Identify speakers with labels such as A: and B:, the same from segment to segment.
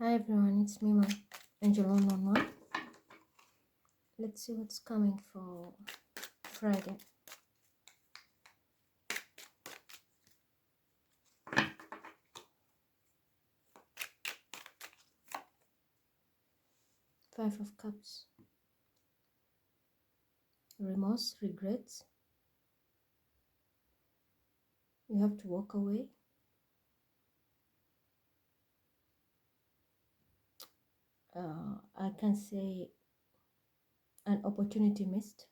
A: Hi everyone, it's Mima, Angel 111. Let's see what's coming for Friday. Five of Cups. Remorse, regrets. You have to walk away. I can say an opportunity missed.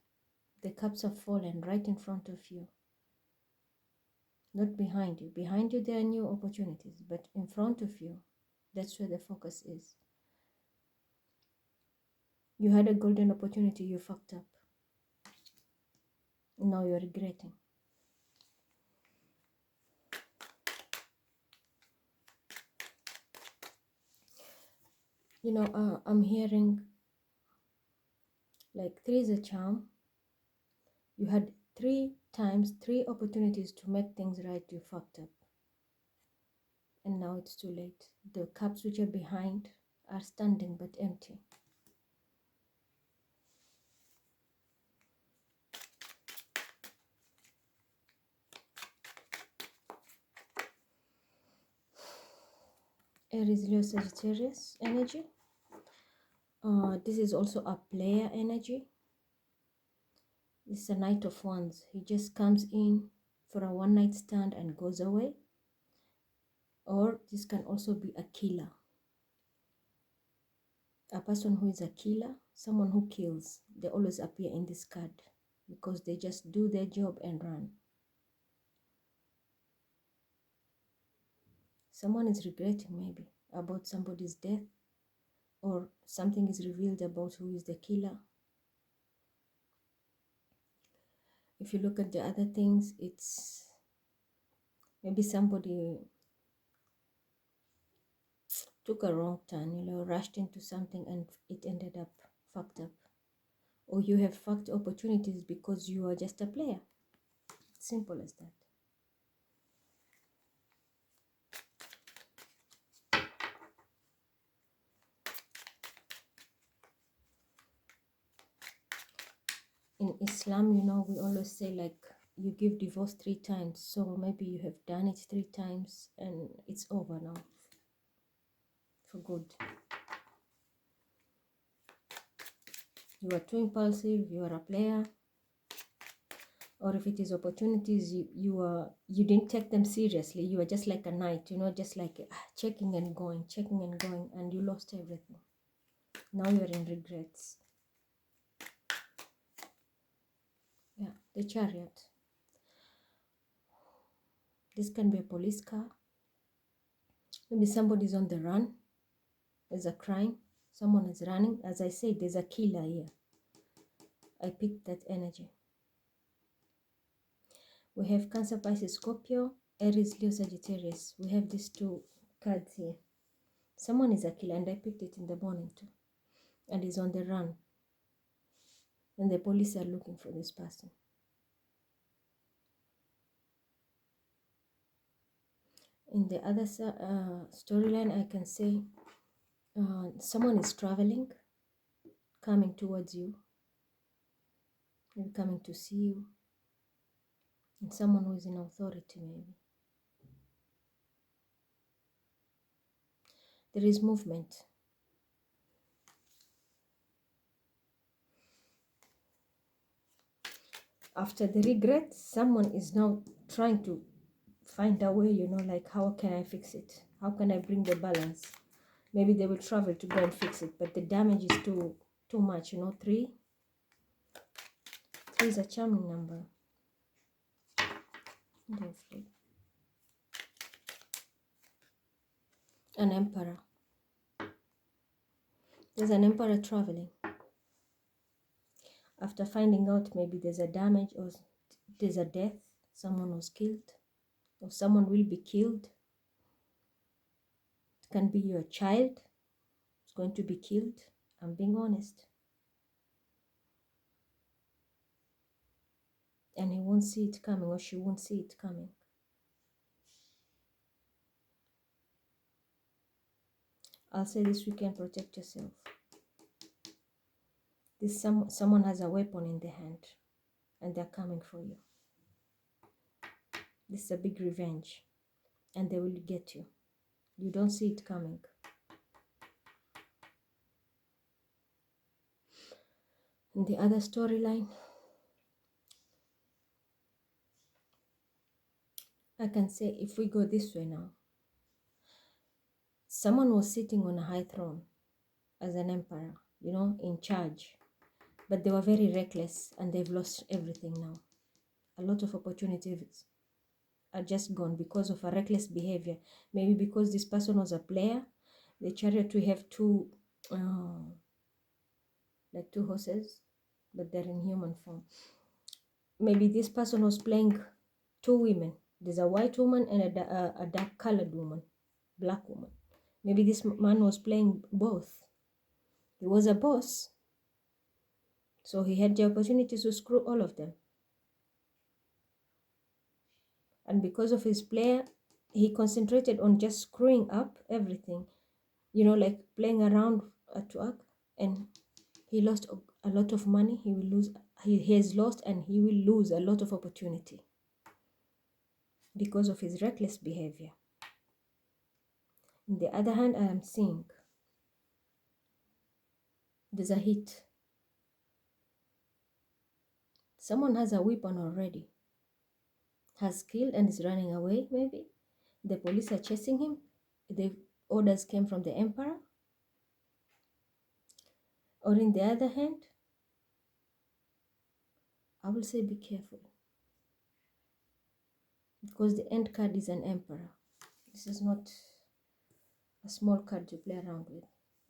A: The cups have fallen right in front of you, not behind you. Behind you, there are new opportunities, but in front of you, that's where the focus is. You had a golden opportunity, you fucked up. Now you're regretting. I'm hearing like three is a charm. You had three opportunities to make things right, you fucked up. And now it's too late. The cups which are behind are standing but empty. Aries, Leo, Sagittarius energy. This is also a player energy. This is a Knight of Wands. He just comes in for a one night stand and goes away. Or this can also be a killer. A person who is a killer, someone who kills, they always appear in this card because they just do their job and run. Someone is regretting maybe about somebody's death, or something is revealed about who is the killer. If you look at the other things, it's maybe somebody took a wrong turn, rushed into something and it ended up fucked up. Or you have fucked opportunities because you are just a player. Simple as that. In Islam, we always say like you give divorce 3 times. So maybe you have done it 3 times and it's over now for good. You are too impulsive, you are a player. Or if it is opportunities, you didn't take them seriously. You are just like a knight, just like checking and going, and you lost everything. Now you are in regrets. Yeah, the Chariot. This can be a police car. Maybe somebody's on the run. There's a crime. Someone is running. As I said, there's a killer here. I picked that energy. We have Cancer, Pisces, Scorpio, Aries, Leo, Sagittarius. We have these 2 cards here. Someone is a killer, and I picked it in the morning too. And is on the run. And the police are looking for this person. In the other storyline, I can say someone is traveling, coming towards you, maybe coming to see you, and someone who is in authority maybe. There is movement. After the regret, someone is now trying to find a way, like how can I fix it? How can I bring the balance? Maybe they will travel to go and fix it, but the damage is too much, 3. 3 is a charming number. An emperor. There's an emperor traveling. After finding out maybe there's a damage or there's a death, someone was killed, or someone will be killed. It can be your child. It's going to be killed. I'm being honest. And he won't see it coming, or she won't see it coming. I'll say this weekend, protect yourself. Someone has a weapon in their hand and they're coming for you. This is a big revenge and they will get you. You don't see it coming. And the other storyline, I can say, if we go this way now, someone was sitting on a high throne as an emperor, you know, in charge. But they were very reckless and they've lost everything now. A lot of opportunities are just gone because of a reckless behavior. Maybe because this person was a player. The chariot, we have like two horses, but they're in human form. Maybe this person was playing two women. There's a white woman and a dark colored woman, black woman. Maybe this man was playing both. He was a boss, so he had the opportunity to screw all of them. And because of his player, he concentrated on just screwing up everything, you know, like playing around at work, and he lost a lot of money. He has lost and he will lose a lot of opportunity because of his reckless behavior. On the other hand, I am seeing there's a hit. Someone has a weapon already, has killed and is running away. Maybe the police are chasing him. The orders came from the emperor. Or in the other hand, I will say be careful, because the end card is an emperor. This is not a small card to play around with.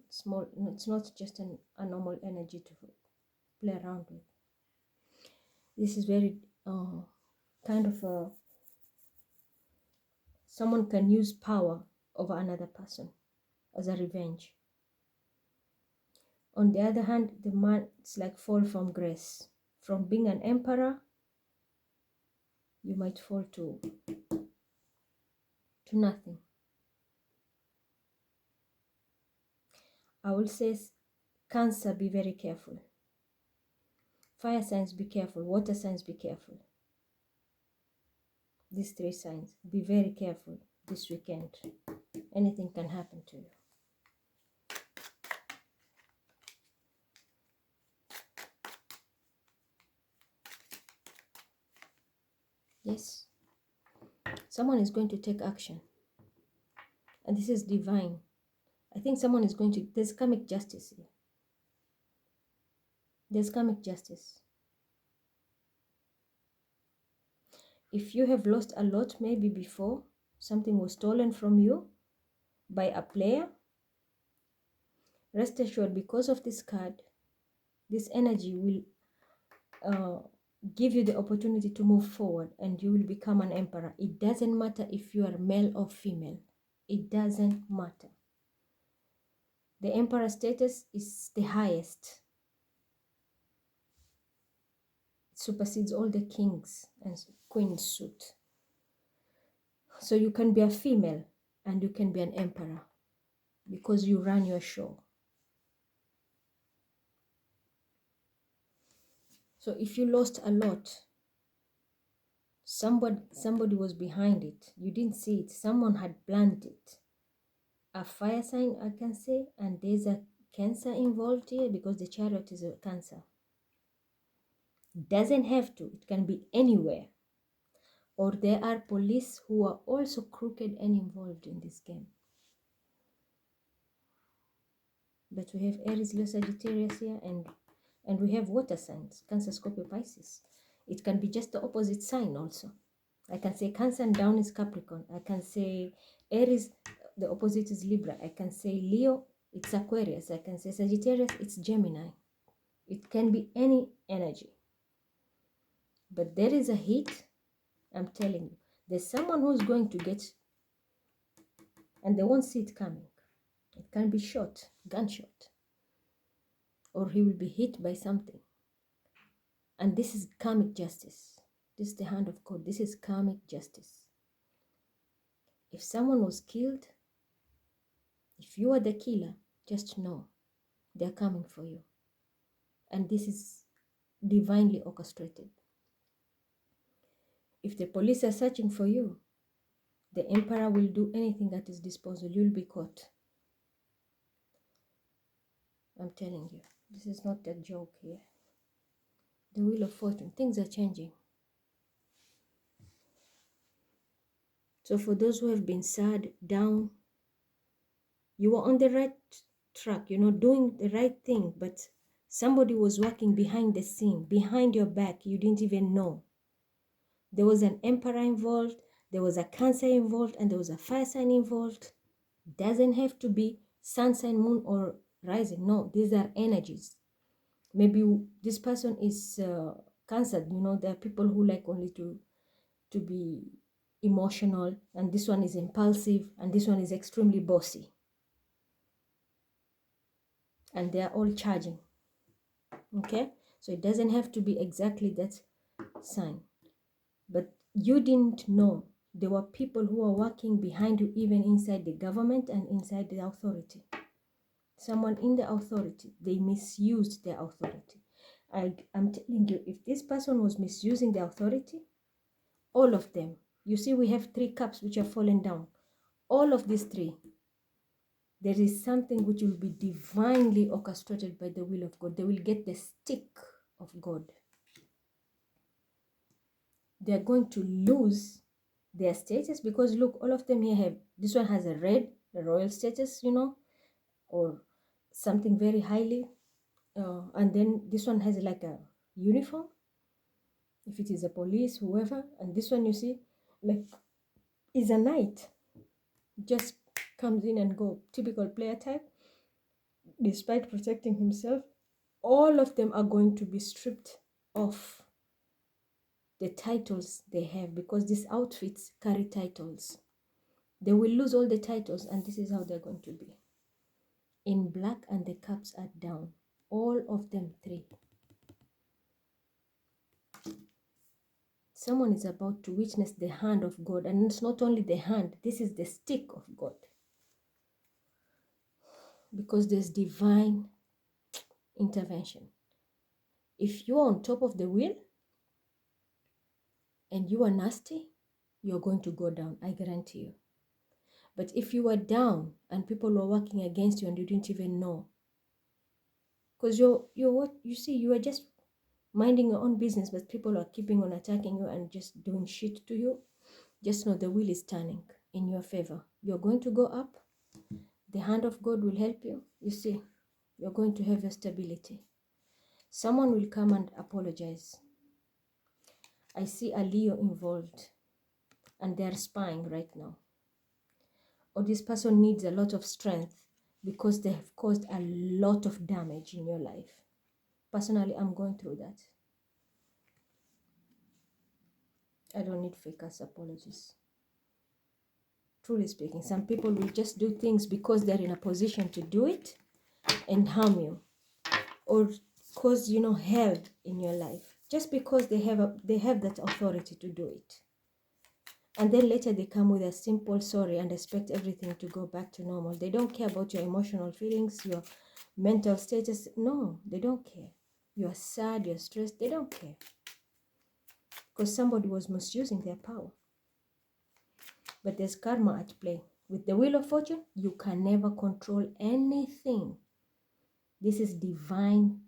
A: It's not just a normal energy to play around with. This is very kind of someone can use power over another person as a revenge. On the other hand, the man, it's like fall from grace. From being an emperor, you might fall to nothing. I will say, Cancer, be very careful. Fire signs, be careful. Water signs, be careful. These three signs, be very careful this weekend. Anything can happen to you. Yes, someone is going to take action. And this is divine. I think someone is going to, there's karmic justice here. There's karmic justice. If you have lost a lot, maybe before, something was stolen from you by a player, rest assured, because of this card, this energy will give you the opportunity to move forward and you will become an emperor. It doesn't matter if you are male or female. It doesn't matter. The emperor status is the highest. It supersedes all the kings and queens suit. So you can be a female and you can be an emperor because you run your show. So if you lost a lot, somebody was behind it. You didn't see it. Someone had planned it. A fire sign, I can say, and there's a Cancer involved here because the chariot is a Cancer. Doesn't have to. It can be anywhere. Or there are police who are also crooked and involved in this game. But we have Aries, Leo, Sagittarius here, and we have water signs, Cancer, Scorpio, Pisces. It can be just the opposite sign also. I can say Cancer and down is Capricorn. I can say Aries, the opposite is Libra. I can say Leo, it's Aquarius. I can say Sagittarius, it's Gemini. It can be any energy. But there is a hit, I'm telling you. There's someone who's going to get, and they won't see it coming. It can be shot, gunshot, or he will be hit by something. And this is karmic justice. This is the hand of God. This is karmic justice. If someone was killed, if If you are the killer, just know they're coming for you. And this is divinely orchestrated. If the police are searching for you, the emperor will do anything at his disposal. You'll be caught. I'm telling you, this is not a joke here. The Wheel of Fortune, things are changing. So for those who have been sad, down, you were on the right track, doing the right thing, but somebody was working behind the scene, behind your back. You didn't even know. There was an emperor involved, there was a Cancer involved, and there was a fire sign involved. Doesn't have to be sun sign, moon, or rising. No, these are energies. Maybe this person is Cancer. There are people who like only to be emotional, and this one is impulsive, and this one is extremely bossy. And they are all charging. Okay, so it doesn't have to be exactly that sign. But you didn't know there were people who are working behind you, even inside the government and inside the authority. Someone in the authority, they misused their authority. I'm telling you, if this person was misusing the authority, all of them, you see, we have 3 cups which have fallen down. All of these 3, there is something which will be divinely orchestrated by the will of God. They will get the stick of God. They are going to lose their status, because look, all of them here have, this one has a royal status, or something very highly, and then this one has like a uniform, if it is a police, whoever, and this one, you see, like, is a knight, just comes in and go, typical player type, despite protecting himself. All of them are going to be stripped of the titles they have, because these outfits carry titles. They will lose all the titles, and this is how they're going to be. In black, and the cups are down. All of them 3. Someone is about to witness the hand of God, and it's not only the hand, this is the stick of God. Because there's divine intervention. If you are on top of the wheel and you are nasty, you're going to go down, I guarantee you. But if you are down and people were working against you and you didn't even know, because you are just minding your own business, but people are keeping on attacking you and just doing shit to you, just know the wheel is turning in your favor. You're going to go up. The hand of God will help you. You see, you're going to have your stability. Someone will come and apologize. I see a Leo involved, and they're spying right now. Or this person needs a lot of strength because they have caused a lot of damage in your life. Personally, I'm going through that. I don't need fake ass apologies. Truly speaking, some people will just do things because they're in a position to do it and harm you, or cause hell in your life, just because they have that authority to do it. And then later they come with a simple sorry and expect everything to go back to normal. They don't care about your emotional feelings, your mental status. No, they don't care. You're sad, you're stressed. They don't care. Because somebody was misusing their power. But there's karma at play. With the Wheel of Fortune, you can never control anything. This is divine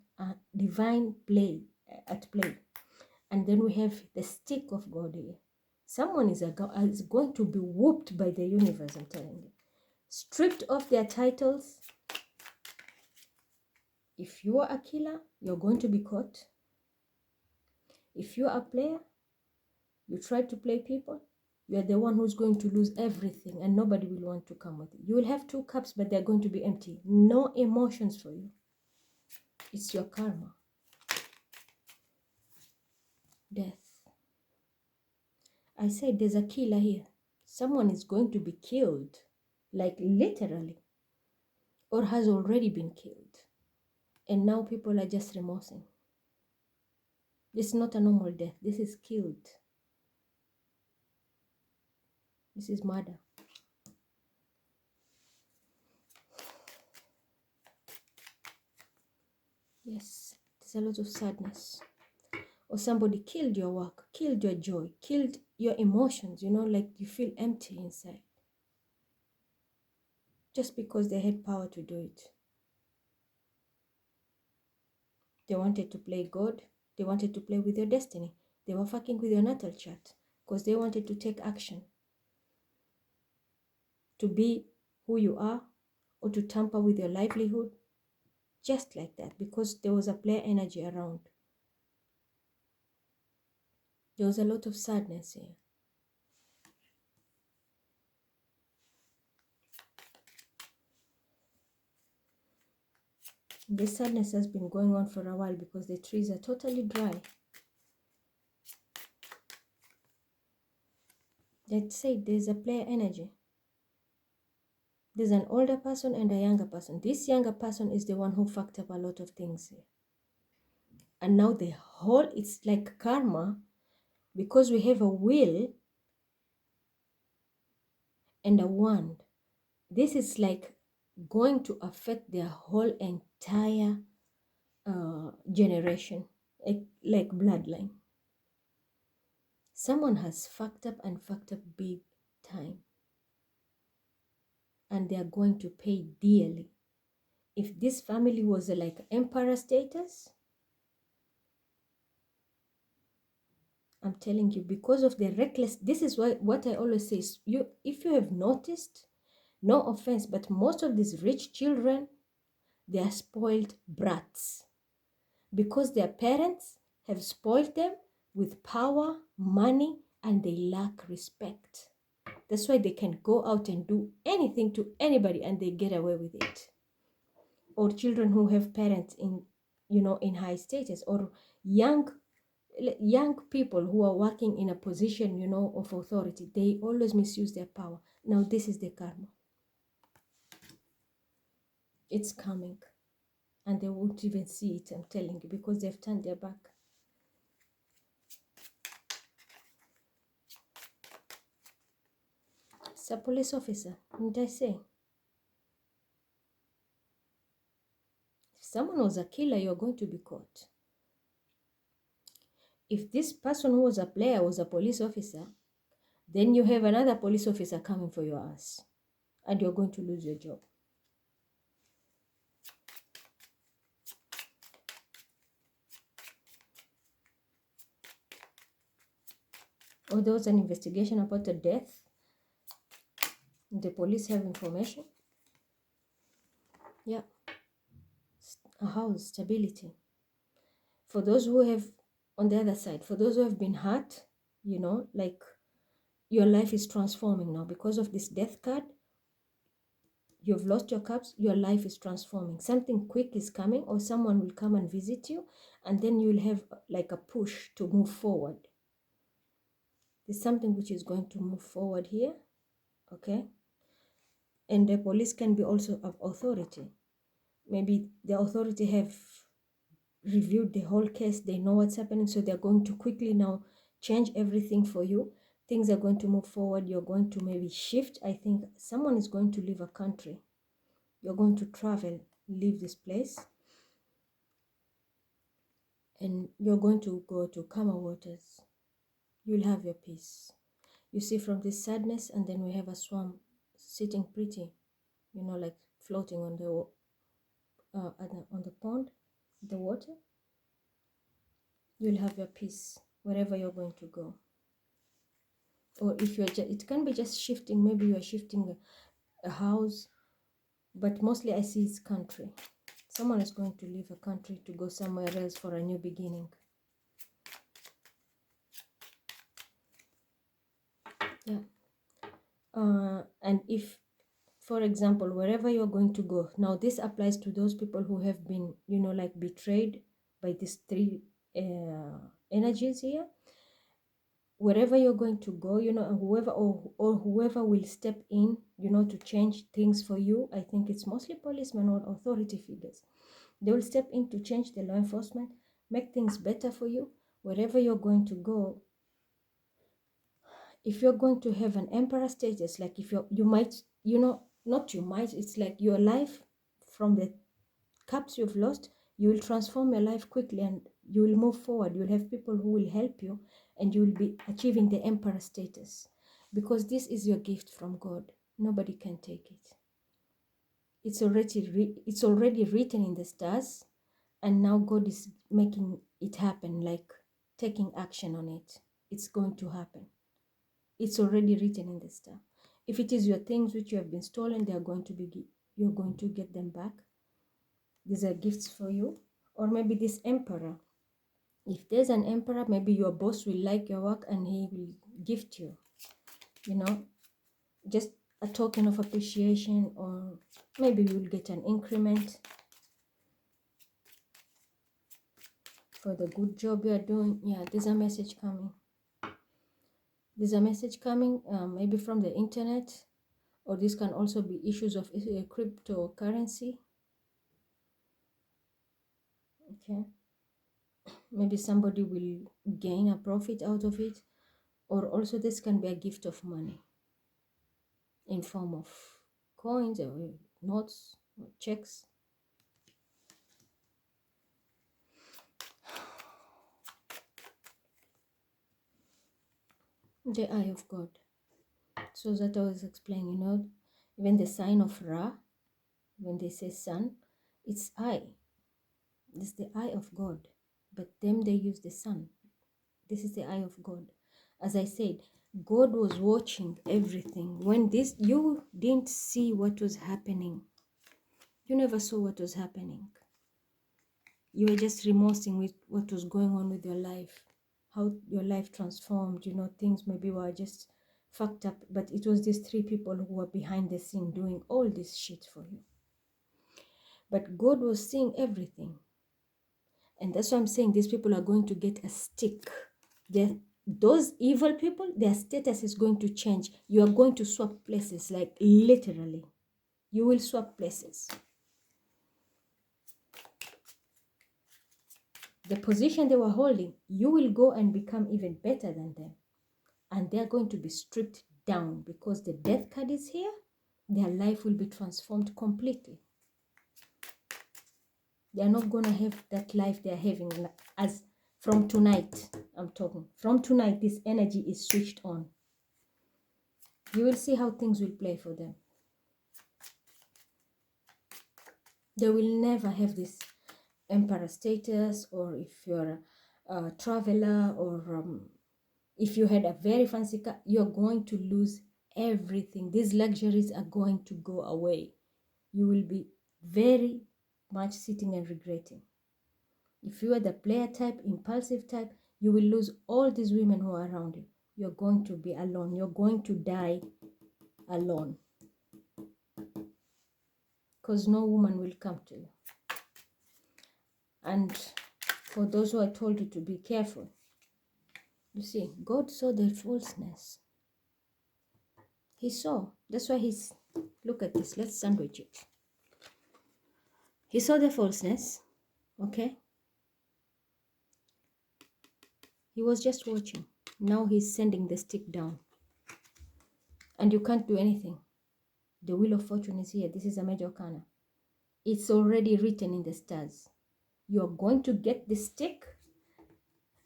A: play at play. And then we have the stick of God here. Someone is going to be whooped by the universe, I'm telling you. Stripped of their titles. If you are a killer, you're going to be caught. If you're a player, you try to play people, you're the one who's going to lose everything, and nobody will want to come with you. You will have 2 cups, but they're going to be empty. No emotions for you. It's your karma. Death. I said there's a killer here. Someone is going to be killed, like literally, or has already been killed. And now people are just remorsing. This is not a normal death. This is killed. This is murder. Yes, there's a lot of sadness. Or somebody killed your work, killed your joy, killed your emotions, like you feel empty inside. Just because they had power to do it. They wanted to play God. They wanted to play with your destiny. They were fucking with your natal chart because they wanted to take action to be who you are or to tamper with your livelihood. Just like that, because there was a player energy around. There was a lot of sadness here. This sadness has been going on for a while because the trees are totally dry. Let's say there's a player energy. There's an older person and a younger person. This younger person is the one who fucked up a lot of things here. And now it's like karma, because we have a will and a wand. This is like going to affect their whole entire generation, like bloodline. Someone has fucked up and fucked up big time. And they are going to pay dearly. If this family was like emperor status, I'm telling you, because of the reckless, this is what I always say, if you have noticed, no offense, but most of these rich children, they are spoiled brats because their parents have spoiled them with power, money, and they lack respect. That's why they can go out and do anything to anybody and they get away with it. Or children who have parents in high status, or young people who are working in a position, of authority. They always misuse their power. Now this is the karma. It's coming. And they won't even see it, I'm telling you, because they've turned their back. It's a police officer, didn't I say? If someone was a killer, you're going to be caught. If this person who was a player was a police officer, then you have another police officer coming for your ass. And you're going to lose your job. Or there was an investigation about a death. The police have information. Yeah. A house, stability. For those who have, on the other side, for those who have been hurt, like your life is transforming now because of this death card. You've lost your cups, your life is transforming. Something quick is coming, or someone will come and visit you, and then you'll have like a push to move forward. There's something which is going to move forward here, okay? And the police can be also of authority. Maybe the authority have reviewed the whole case, they know what's happening, so they're going to quickly now change everything for you. Things are going to move forward. You're going to maybe shift. I think someone is going to leave a country. You're going to travel, leave this place, and you're going to go to calmer waters. You'll have your peace. You see, from this sadness, and then we have a swan sitting pretty, like floating on the pond, the water. You'll have your peace wherever you're going to go. Or if it can be just shifting. Maybe you're shifting a house, but mostly I see it's country. Someone is going to leave a country to go somewhere else for a new beginning. Yeah. And if, for example, wherever you're going to go, now this applies to those people who have been, like betrayed by these three energies here. Wherever you're going to go, and whoever will step in, to change things for you. I think it's mostly policemen or authority figures. They will step in to change the law enforcement, make things better for you. Wherever you're going to go, if you're going to have an emperor status, like if you might, not you might, it's like your life from the cups you've lost, You will transform your life quickly and you will move forward. You'll have people who will help you and you will be achieving the emperor status, because this is your gift from God. Nobody can take it. It's already written in the stars, and now God is making it happen, like taking action on it. It's going to happen. It's already written in the star. If it is your things which you have been stolen, you're going to get them back. These are gifts for you. Or maybe this emperor. If there's an emperor, maybe your boss will like your work and he will gift you, just a token of appreciation, or maybe you'll get an increment for the good job you're doing. Yeah, there's a message coming. There's a message coming, maybe from the internet, or this can also be issues of cryptocurrency. Okay, maybe somebody will gain a profit out of it, or also this can be a gift of money in form of coins or notes or checks. The eye of God. So that I was explaining, even the sign of Ra, when they say sun, it's eye. It's the eye of God. But them, they use the sun. This is the eye of God. As I said, God was watching everything. When you didn't see what was happening. You never saw what was happening. You were just remorsing with what was going on with your life. How your life transformed. Things maybe were just fucked up. But it was these three people who were behind the scene doing all this shit for you. But God was seeing everything. And that's why I'm saying these people are going to get a stick. Those evil people, their status is going to change. You are going to swap places, like literally. You will swap places. The position they were holding, you will go and become even better than them. And they're going to be stripped down because the death card is here. Their life will be transformed completely. They are not going to have that life they are having as from tonight. I'm talking. From tonight, this energy is switched on. You will see how things will play for them. They will never have this emperor status, or if you're a traveler, or if you had a very fancy car, you're going to lose everything. These luxuries are going to go away. You will be very much sitting and regretting. If you are the player type, impulsive type, you will lose all these women who are around you. You're going to be alone. You're going to die alone. Because no woman will come to you. And for those who I told you to be careful, you see, God saw the falseness. He saw. That's why he's, look at this. Let's sandwich it. He saw the falseness. Okay. He was just watching. Now he's sending the stick down. And you can't do anything. The wheel of fortune is here. This is a major arcana. It's already written in the stars. You're going to get the stick.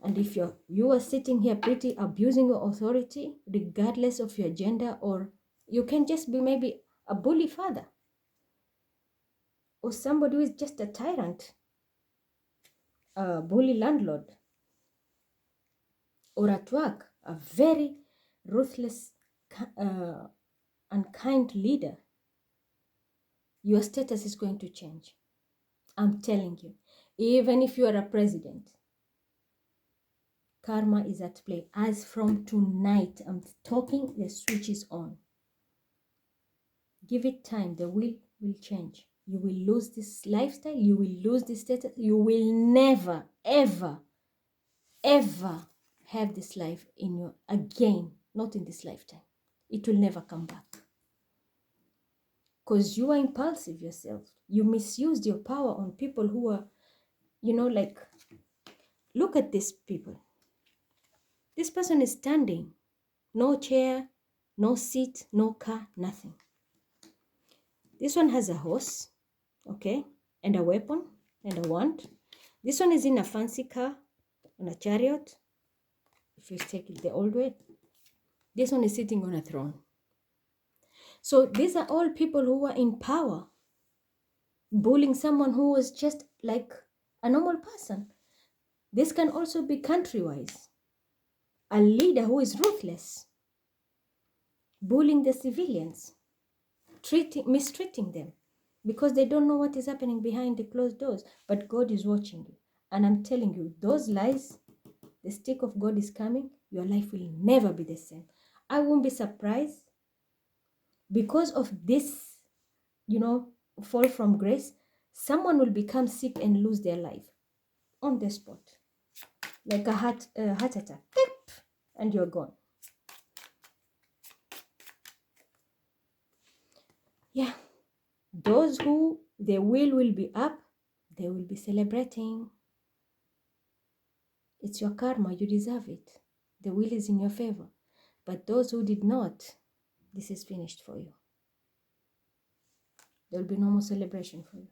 A: And if you are sitting here pretty abusing your authority, regardless of your gender, or you can just be maybe a bully father, or somebody who is just a tyrant, a bully landlord, or at work, a very ruthless, unkind leader. Your status is going to change. I'm telling you. Even if you are a president, karma is at play. As from tonight, I'm talking, the switch is on. Give it time. The will change. You will lose this lifestyle. You will lose this status. You will never, ever, ever have this life in you again. Not in this lifetime. It will never come back. Because you are impulsive yourself. You misused your power on people who are, like, look at these people. This person is standing. No chair, no seat, no car, nothing. This one has a horse, okay, and a weapon. and a wand. This one is in a fancy car, on a chariot, if you take it the old way. This one is sitting on a throne. So these are all people who were in power, bullying someone who was just like a normal person. This can also be country-wise. A leader who is ruthless, bullying the civilians, mistreating them because they don't know what is happening behind the closed doors. But God is watching you. And I'm telling you, those lies, the stick of God is coming, your life will never be the same. I won't be surprised because of this, fall from grace. Someone will become sick and lose their life on the spot, like a heart attack, and you're gone. Yeah, those who their will be up, they will be celebrating. It's your karma, you deserve it. The will is in your favor. But those who did not, this is finished for you. There will be no more celebration for you.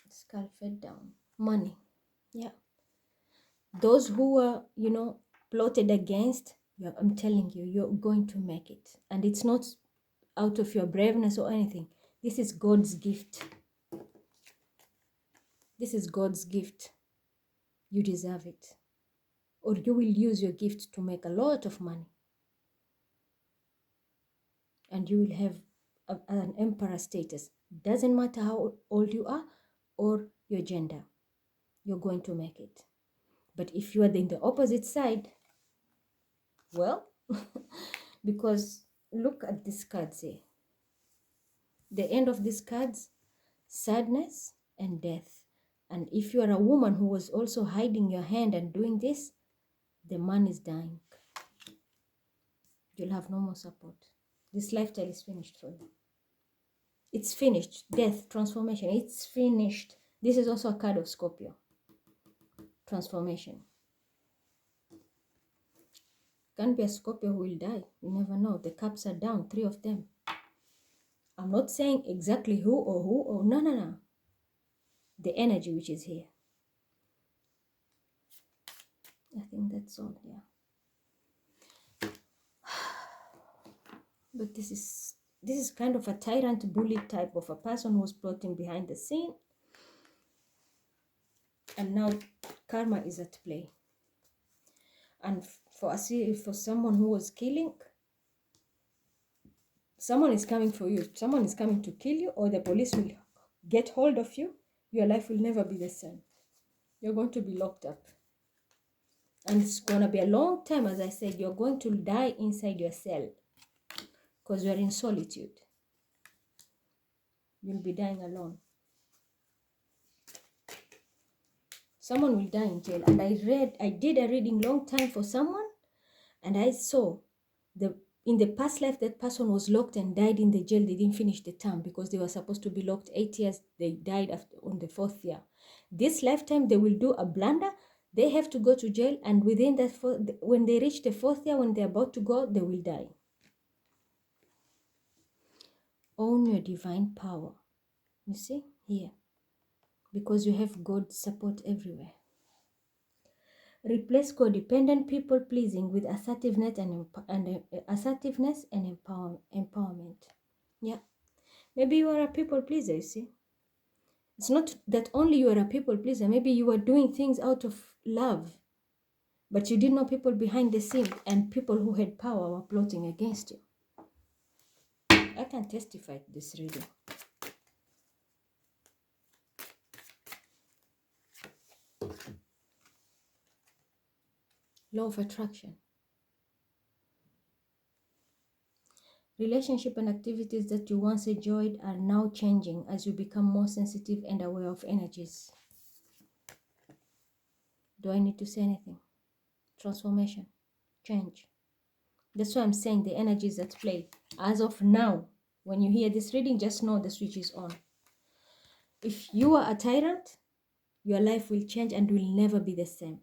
A: Skull fed down. Money. Yeah. Those who were, plotted against, I'm telling you, you're going to make it. And it's not out of your braveness or anything. This is God's gift. This is God's gift. You deserve it. Or you will use your gift to make a lot of money. And you will have an emperor status. Doesn't matter how old you are or your gender. You're going to make it. But if you are in the opposite side, well, because look at these cards here. The end of these cards, sadness and death. And if you are a woman who was also hiding your hand and doing this, the man is dying. You'll have no more support. This lifestyle is finished for you. It's finished. Death, transformation, it's finished. This is also a card of Scorpio. Transformation. Can be a Scorpio who will die. You never know. The cups are down, 3 of them. I'm not saying exactly who or no. The energy which is here. I think that's all, yeah. But this is kind of a tyrant bully type of a person who's plotting behind the scene. And now karma is at play. And for someone who was killing, someone is coming for you. Someone is coming to kill you, or the police will get hold of you. Your life will never be the same. You're going to be locked up. And it's going to be a long time. As I said, you're going to die inside your cell because you're in solitude. You'll be dying alone. Someone will die in jail. And I did a reading long time for someone, and I saw in the past life that person was locked and died in the jail. They didn't finish the term because they were supposed to be locked 8 years. They died on the 4th year. This lifetime, they will do a blunder. They have to go to jail, and within that, when they reach the 4th year, when they're about to go, they will die. Own your divine power. You see here, because you have God's support everywhere. Replace codependent people pleasing with assertiveness and empowerment. Yeah, maybe you are a people pleaser. You see, it's not that only you are a people pleaser. Maybe you are doing things out of love, but you didn't know people behind the scene and people who had power were plotting against you. I can testify to this reading. Law of attraction. Relationship and activities that you once enjoyed are now changing as you become more sensitive and aware of energies. Do I need to say anything? Transformation, change. That's why I'm saying the energy is at play. As of now, when you hear this reading, just know the switch is on. If you are a tyrant, your life will change and will never be the same.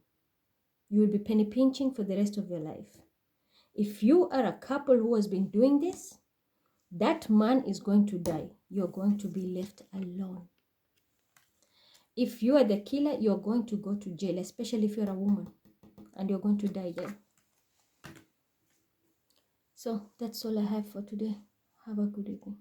A: You will be penny pinching for the rest of your life. If you are a couple who has been doing this, That man is going to die. You're going to be left alone. If you are the killer, you're going to go to jail, especially if you're a woman, and you're going to die there. So that's all I have for today. Have a good evening.